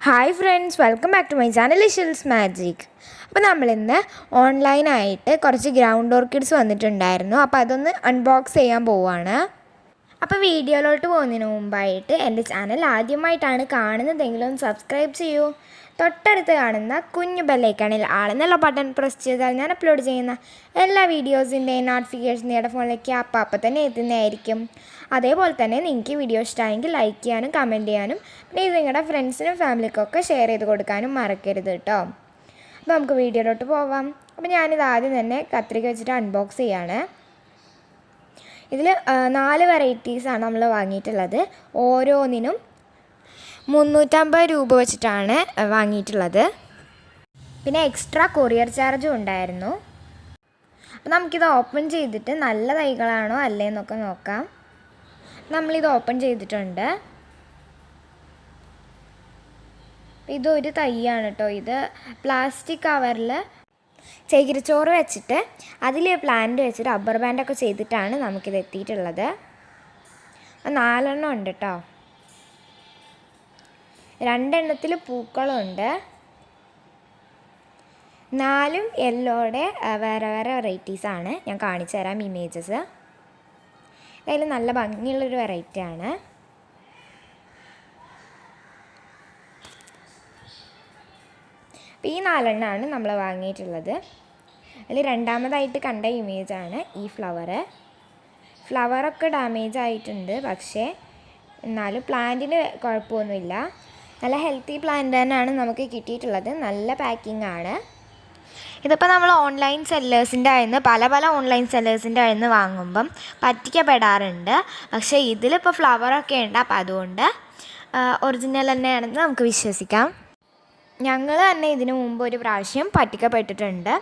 Hi friends, welcome back to my channel ishalsmagic. അപ്പോൾ നമ്മൾ ഇന്ന് ഓൺലൈനായിട്ട് കുറച്ച് ഗ്രൗണ്ട് ഓർക്കിഡ്സ് വന്നിട്ടുണ്ടായിരുന്നു. അപ്പോൾ അതൊന്ന് അൺബോക്സ് ചെയ്യാൻ പോവുകയാണ്. അപ്പോൾ വീഡിയോയിലോട്ട് പോകുന്നതിന് മുമ്പായിട്ട് എൻ്റെ ചാനൽ ആദ്യമായിട്ടാണ് കാണുന്നതെങ്കിലും സബ്സ്ക്രൈബ് ചെയ്യൂ. തൊട്ടടുത്ത് കാണുന്ന കുഞ്ഞു ബെല്ലൈക്കണിൽ ആളെന്നുള്ള ബട്ടൺ പ്രസ് ചെയ്താൽ ഞാൻ അപ്ലോഡ് ചെയ്യുന്ന എല്ലാ വീഡിയോസിൻ്റെയും നോട്ടിഫിക്കേഷൻ നിങ്ങളുടെ ഫോണിലേക്ക് അപ്പം തന്നെ എത്തുന്നതായിരിക്കും. അതേപോലെ തന്നെ നിങ്ങൾക്ക് വീഡിയോ ഇഷ്ടമായെങ്കിൽ ലൈക്ക് ചെയ്യാനും കമൻറ്റ് ചെയ്യാനും പിന്നെ ഇത് നിങ്ങളുടെ ഫ്രണ്ട്സിനും ഫാമിലിക്കൊക്കെ ഷെയർ ചെയ്ത് കൊടുക്കാനും മറക്കരുത് കേട്ടോ. അപ്പോൾ നമുക്ക് വീഡിയോയിലോട്ട് പോവാം. അപ്പോൾ ഞാനിത് ആദ്യം തന്നെ കത്രിക വെച്ചിട്ട് അൺബോക്സ് ചെയ്യാണ്. ഇതിൽ 4 വെറൈറ്റീസാണ് നമ്മൾ വാങ്ങിയിട്ടുള്ളത്. ഓരോന്നിനും 350 രൂപ വെച്ചിട്ടാണ് വാങ്ങിയിട്ടുള്ളത്. പിന്നെ എക്സ്ട്രാ കൊറിയർ ചാർജും ഉണ്ടായിരുന്നു. അപ്പോൾ നമുക്കിത് ഓപ്പൺ ചെയ്തിട്ട് നല്ല തൈകളാണോ അല്ലേ എന്നൊക്കെ നോക്കാം. നമ്മളിത് ഓപ്പൺ ചെയ്തിട്ടുണ്ട്. ഇതൊരു തൈയാണ് കേട്ടോ. ഇത് പ്ലാസ്റ്റിക് കവറിൽ ചകിരിച്ചോറ് വെച്ചിട്ട് അതിൽ പ്ലാന്റ് വെച്ച് റബ്ബർ ബാൻഡൊക്കെ ചെയ്തിട്ടാണ് നമുക്കിത് എത്തിയിട്ടുള്ളത്. 4 എണ്ണം ഉണ്ട് കേട്ടോ. 2 എണ്ണത്തിൽ പൂക്കളുണ്ട്. 4 യെല്ലോയുടെ വേറെ വേറെ വെറൈറ്റീസാണ്. ഞാൻ കാണിച്ചു തരാം ഇമേജസ്. അതിൽ നല്ല ഭംഗിയുള്ളൊരു വെറൈറ്റിയാണ്. ഈ 4 എണ്ണമാണ് നമ്മൾ വാങ്ങിയിട്ടുള്ളത്. അതിൽ രണ്ടാമതായിട്ട് കണ്ട ഇമേജാണ് ഈ ഫ്ലവറൊക്കെ ഡാമേജ് ആയിട്ടുണ്ട്. പക്ഷേ എന്നാലും പ്ലാന്റിന് കുഴപ്പമൊന്നുമില്ല. നല്ല ഹെൽത്തി പ്ലാന്റ് തന്നെയാണ് നമുക്ക് കിട്ടിയിട്ടുള്ളത്. നല്ല പാക്കിംഗ് ആണ്. ഇതിപ്പോൾ നമ്മൾ ഓൺലൈൻ സെല്ലേഴ്സിൻ്റെ ആയിരുന്നു പല ഓൺലൈൻ സെല്ലേഴ്സിൻ്റെ ആയിരുന്നു വാങ്ങുമ്പം പറ്റിക്കപ്പെടാറുണ്ട്. പക്ഷേ ഇതിലിപ്പോൾ ഫ്ലവറൊക്കെ ഉണ്ട്. അപ്പോൾ അതുകൊണ്ട് ഒറിജിനൽ തന്നെയാണെന്ന് നമുക്ക് വിശ്വസിക്കാം. ഞങ്ങൾ തന്നെ ഇതിനു മുമ്പ് ഒരു പ്രാവശ്യം പറ്റിക്കപ്പെട്ടിട്ടുണ്ട്.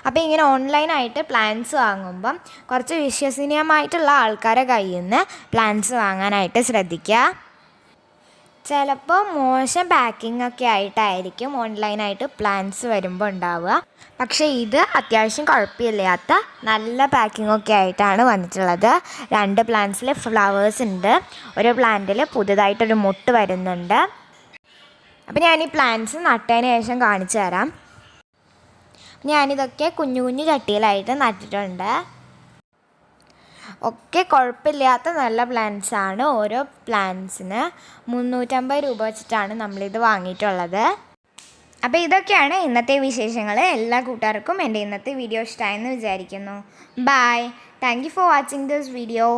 അപ്പോൾ ഇങ്ങനെ ഓൺലൈനായിട്ട് പ്ലാന്റ്സ് വാങ്ങുമ്പം കുറച്ച് വിശ്വസനീയമായിട്ടുള്ള ആൾക്കാരെ കയ്യിൽ നിന്ന് പ്ലാന്റ്സ് വാങ്ങാനായിട്ട് ശ്രദ്ധിക്കുക. ചിലപ്പോൾ മോശം പാക്കിംഗ് ഒക്കെ ആയിട്ടായിരിക്കും ഓൺലൈനായിട്ട് പ്ലാന്റ്സ് വരുമ്പോൾ ഉണ്ടാവുക. പക്ഷേ ഇത് അത്യാവശ്യം കുഴപ്പമില്ലാത്ത നല്ല പാക്കിംഗ് ഒക്കെ ആയിട്ടാണ് വന്നിട്ടുള്ളത്. 2 പ്ലാന്റ്സിൽ ഫ്ലവേഴ്സ് ഉണ്ട്. ഒരു പ്ലാന്റിൽ പുതുതായിട്ടൊരു മുട്ട് വരുന്നുണ്ട്. അപ്പോൾ ഞാൻ ഈ പ്ലാന്റ്സ് നട്ടതിന് ശേഷം കാണിച്ചു തരാം. ഞാനിതൊക്കെ കുഞ്ഞു കുഞ്ഞു ചട്ടിയിലായിട്ട് നട്ടിട്ടുണ്ട്. ഒക്കെ കുഴപ്പമില്ലാത്ത നല്ല പ്ലാന്റ്സാണ്. ഓരോ പ്ലാന്റ്സിന് 350 രൂപ വെച്ചിട്ടാണ് നമ്മളിത് വാങ്ങിയിട്ടുള്ളത്. അപ്പോൾ ഇതൊക്കെയാണ് ഇന്നത്തെ വിശേഷങ്ങൾ. എല്ലാ കൂട്ടുകാർക്കും എൻ്റെ ഇന്നത്തെ വീഡിയോ ഇഷ്ടമായെന്ന് വിചാരിക്കുന്നു. Bye. Thank you for watching this video.